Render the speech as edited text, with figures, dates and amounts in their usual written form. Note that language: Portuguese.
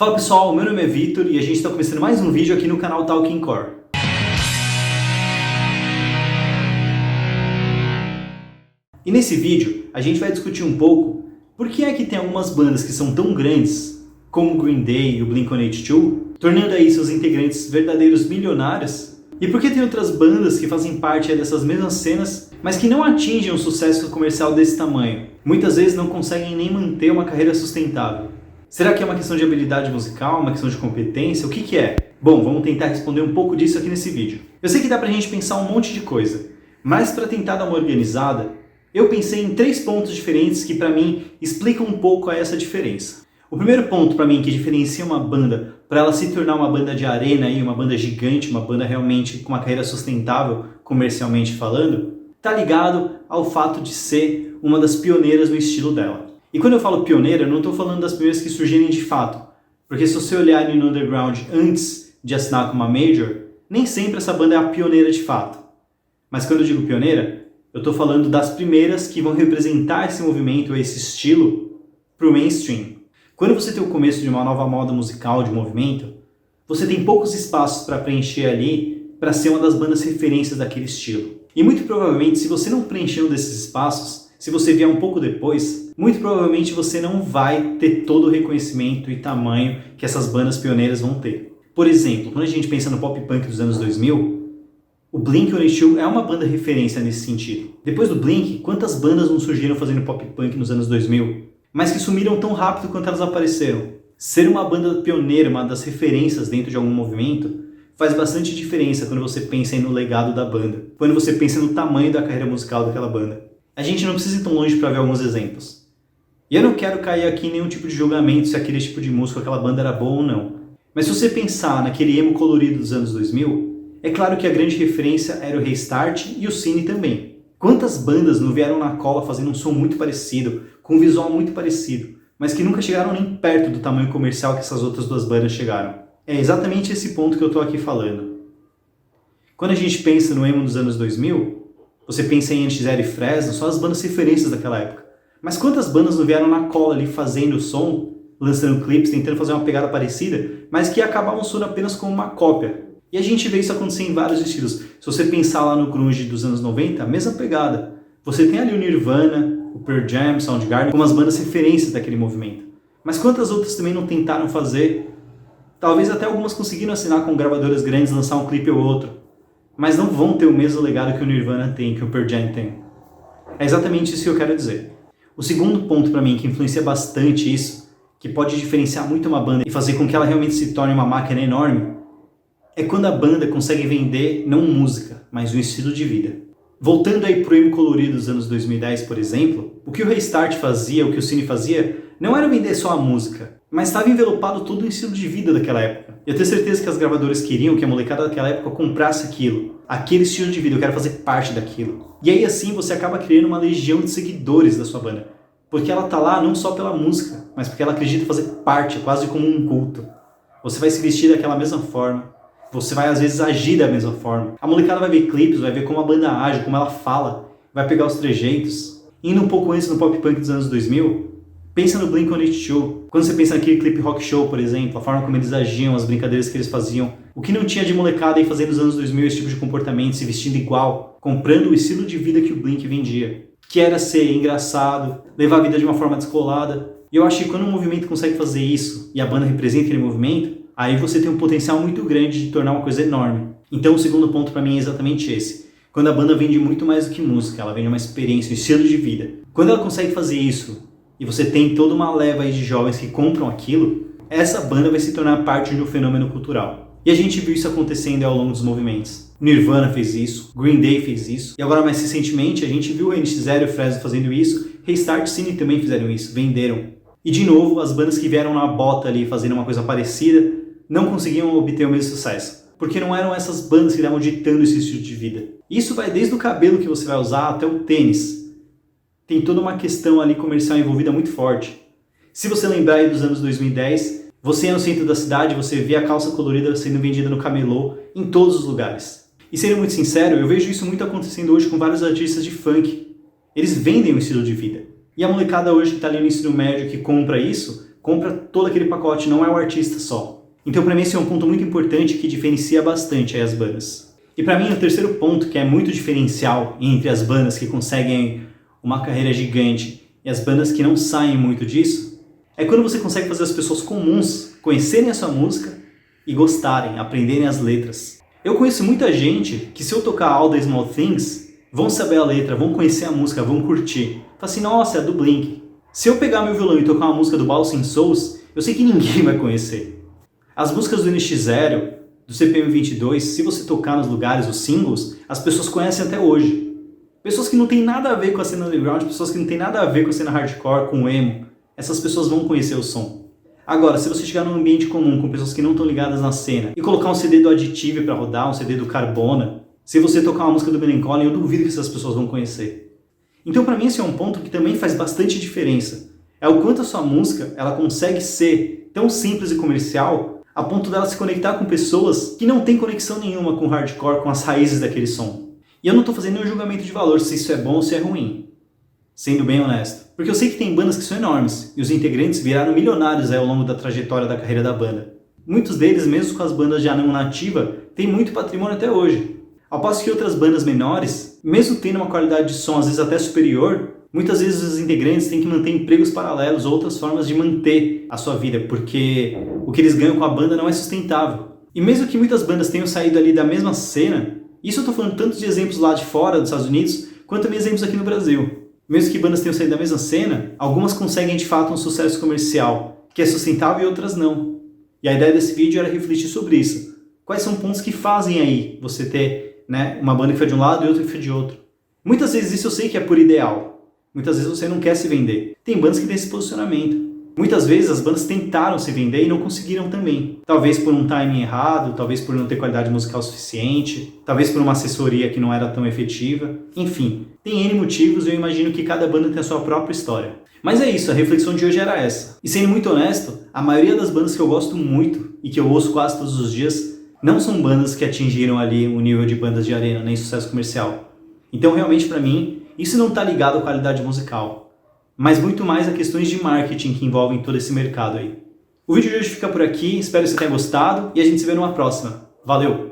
Fala pessoal, meu nome é Vitor e a gente está começando mais um vídeo aqui no canal Talking Core. E nesse vídeo a gente vai discutir um pouco por que é que tem algumas bandas que são tão grandes, como o Green Day e o Blink-182, tornando aí seus integrantes verdadeiros milionários, e por que tem outras bandas que fazem parte dessas mesmas cenas, mas que não atingem um sucesso comercial desse tamanho. Muitas vezes não conseguem nem manter uma carreira sustentável. Será que é uma questão de habilidade musical, uma questão de competência? O que é? Bom, vamos tentar responder um pouco disso aqui nesse vídeo. Eu sei que dá pra gente pensar um monte de coisa, mas para tentar dar uma organizada, eu pensei em 3 pontos diferentes que pra mim explicam um pouco essa diferença. O primeiro ponto pra mim que diferencia uma banda para ela se tornar uma banda de arena, uma banda gigante, uma banda realmente com uma carreira sustentável, comercialmente falando, tá ligado ao fato de ser uma das pioneiras no estilo dela. E quando eu falo pioneira, eu não estou falando das primeiras que surgirem de fato, porque se você olhar ali no underground antes de assinar com uma major, nem sempre essa banda é a pioneira de fato. Mas quando eu digo pioneira, eu estou falando das primeiras que vão representar esse movimento, esse estilo, para o mainstream. Quando você tem o começo de uma nova moda musical, de movimento, você tem poucos espaços para preencher ali para ser uma das bandas referências daquele estilo. E muito provavelmente, se você não preencher um desses espaços, se você vier um pouco depois, muito provavelmente você não vai ter todo o reconhecimento e tamanho que essas bandas pioneiras vão ter. Por exemplo, quando a gente pensa no pop punk dos anos 2000, o Blink-182 é uma banda referência nesse sentido. Depois do Blink, quantas bandas não surgiram fazendo pop punk nos anos 2000? Mas que sumiram tão rápido quanto elas apareceram. Ser uma banda pioneira, uma das referências dentro de algum movimento, faz bastante diferença quando você pensa no legado da banda, quando você pensa no tamanho da carreira musical daquela banda. A gente não precisa ir tão longe para ver alguns exemplos. E eu não quero cair aqui em nenhum tipo de julgamento se aquele tipo de música, aquela banda era boa ou não. Mas se você pensar naquele emo colorido dos anos 2000, é claro que a grande referência era o Restart e o Cine também. Quantas bandas não vieram na cola fazendo um som muito parecido, com um visual muito parecido, mas que nunca chegaram nem perto do tamanho comercial que essas outras duas bandas chegaram? É exatamente esse ponto que eu estou aqui falando. Quando a gente pensa no emo dos anos 2000, você pensa em NX Zero e Fresno, só as bandas referências daquela época. Mas quantas bandas não vieram na cola ali fazendo o som, lançando clipes, tentando fazer uma pegada parecida, mas que acabavam soando apenas como uma cópia? E a gente vê isso acontecer em vários estilos. Se você pensar lá no grunge dos anos 90, a mesma pegada. Você tem ali o Nirvana, o Pearl Jam, Soundgarden, como as bandas referências daquele movimento. Mas quantas outras também não tentaram fazer? Talvez até algumas conseguiram assinar com gravadoras grandes, lançar um clipe ou outro. Mas não vão ter o mesmo legado que o Nirvana tem, que o Pearl Jam tem. É exatamente isso que eu quero dizer. O segundo ponto para mim que influencia bastante isso, que pode diferenciar muito uma banda e fazer com que ela realmente se torne uma máquina enorme, é quando a banda consegue vender não música, mas um estilo de vida. Voltando aí pro emo colorido dos anos 2010, por exemplo, o que o Restart fazia, o que o Cine fazia, não era vender só a música, mas estava envelopado todo o estilo de vida daquela época. Eu tenho certeza que as gravadoras queriam que a molecada daquela época comprasse aquilo, aquele estilo de vida, eu quero fazer parte daquilo. E aí assim você acaba criando uma legião de seguidores da sua banda, porque ela tá lá não só pela música, mas porque ela acredita fazer parte, quase como um culto. Você vai se vestir daquela mesma forma, você vai às vezes agir da mesma forma. A molecada vai ver clipes, vai ver como a banda age, como ela fala, vai pegar os trejeitos. Indo um pouco antes no pop punk dos anos 2000, pensa no Blink-182. Quando você pensa naquele clipe rock show, por exemplo, a forma como eles agiam, as brincadeiras que eles faziam, o que não tinha de molecada aí fazendo nos anos 2000 esse tipo de comportamento, se vestindo igual, comprando o estilo de vida que o Blink vendia, que era ser engraçado, levar a vida de uma forma descolada. E eu acho que quando um movimento consegue fazer isso, e a banda representa aquele movimento, aí você tem um potencial muito grande de tornar uma coisa enorme. Então o segundo ponto para mim é exatamente esse. Quando a banda vende muito mais do que música, ela vende uma experiência, um estilo de vida. Quando ela consegue fazer isso, e você tem toda uma leva aí de jovens que compram aquilo, essa banda vai se tornar parte de um fenômeno cultural. E a gente viu isso acontecendo ao longo dos movimentos. Nirvana fez isso, Green Day fez isso, e agora mais recentemente a gente viu o NX Zero e o Fresno fazendo isso, Restart e Cine também fizeram isso, venderam. E de novo, as bandas que vieram na bota ali fazendo uma coisa parecida, não conseguiam obter o mesmo sucesso. Porque não eram essas bandas que estavam ditando esse estilo de vida. Isso vai desde o cabelo que você vai usar até o tênis. Tem toda uma questão ali comercial envolvida muito forte. Se você lembrar aí dos anos 2010, você é no centro da cidade, você vê a calça colorida sendo vendida no camelô, em todos os lugares. E sendo muito sincero, eu vejo isso muito acontecendo hoje com vários artistas de funk. Eles vendem um estilo de vida. E a molecada hoje que está ali no ensino médio que compra isso, compra todo aquele pacote, não é o artista só. Então para mim esse é um ponto muito importante que diferencia bastante aí as bandas. E para mim o terceiro ponto que é muito diferencial entre as bandas que conseguem uma carreira gigante e as bandas que não saem muito disso, é quando você consegue fazer as pessoas comuns conhecerem a sua música e gostarem, aprenderem as letras. Eu conheço muita gente que se eu tocar All the Small Things, vão saber a letra, vão conhecer a música, vão curtir. Fala assim, nossa, é do Blink. Se eu pegar meu violão e tocar uma música do Bouncing Souls, eu sei que ninguém vai conhecer. As músicas do NX0, do CPM22, se você tocar nos lugares, os singles, as pessoas conhecem até hoje. Pessoas que não tem nada a ver com a cena underground, pessoas que não tem nada a ver com a cena hardcore, com o emo, essas pessoas vão conhecer o som. Agora, se você chegar num ambiente comum com pessoas que não estão ligadas na cena e colocar um CD do Additive para rodar, um CD do Carbona, se você tocar uma música do Melancholy, eu duvido que essas pessoas vão conhecer. Então, para mim, esse é um ponto que também faz bastante diferença. É o quanto a sua música ela consegue ser tão simples e comercial a ponto dela se conectar com pessoas que não têm conexão nenhuma com o hardcore, com as raízes daquele som. E eu não estou fazendo nenhum julgamento de valor se isso é bom ou se é ruim. Sendo bem honesto. Porque eu sei que tem bandas que são enormes, e os integrantes viraram milionários ao longo da trajetória da carreira da banda. Muitos deles, mesmo com as bandas já não nativa, têm muito patrimônio até hoje. Ao passo que outras bandas menores, mesmo tendo uma qualidade de som às vezes até superior, muitas vezes os integrantes têm que manter empregos paralelos ou outras formas de manter a sua vida, porque o que eles ganham com a banda não é sustentável. E mesmo que muitas bandas tenham saído ali da mesma cena, isso eu estou falando tanto de exemplos lá de fora, dos Estados Unidos, quanto também exemplos aqui no Brasil. Mesmo que bandas tenham saído da mesma cena, algumas conseguem de fato um sucesso comercial, que é sustentável e outras não. E a ideia desse vídeo era refletir sobre isso. Quais são pontos que fazem aí você ter, uma banda que foi de um lado e outra que foi de outro? Muitas vezes isso eu sei que é por ideal. Muitas vezes você não quer se vender. Tem bandas que têm esse posicionamento. Muitas vezes as bandas tentaram se vender e não conseguiram também. Talvez por um timing errado, talvez por não ter qualidade musical suficiente, talvez por uma assessoria que não era tão efetiva. Enfim, tem N motivos e eu imagino que cada banda tem a sua própria história. Mas é isso, a reflexão de hoje era essa. E sendo muito honesto, a maioria das bandas que eu gosto muito e que eu ouço quase todos os dias não são bandas que atingiram ali o nível de bandas de arena, nem sucesso comercial. Então realmente para mim, isso não está ligado à qualidade musical, mas muito mais a questões de marketing que envolvem todo esse mercado aí. O vídeo de hoje fica por aqui, espero que você tenha gostado e a gente se vê numa próxima. Valeu!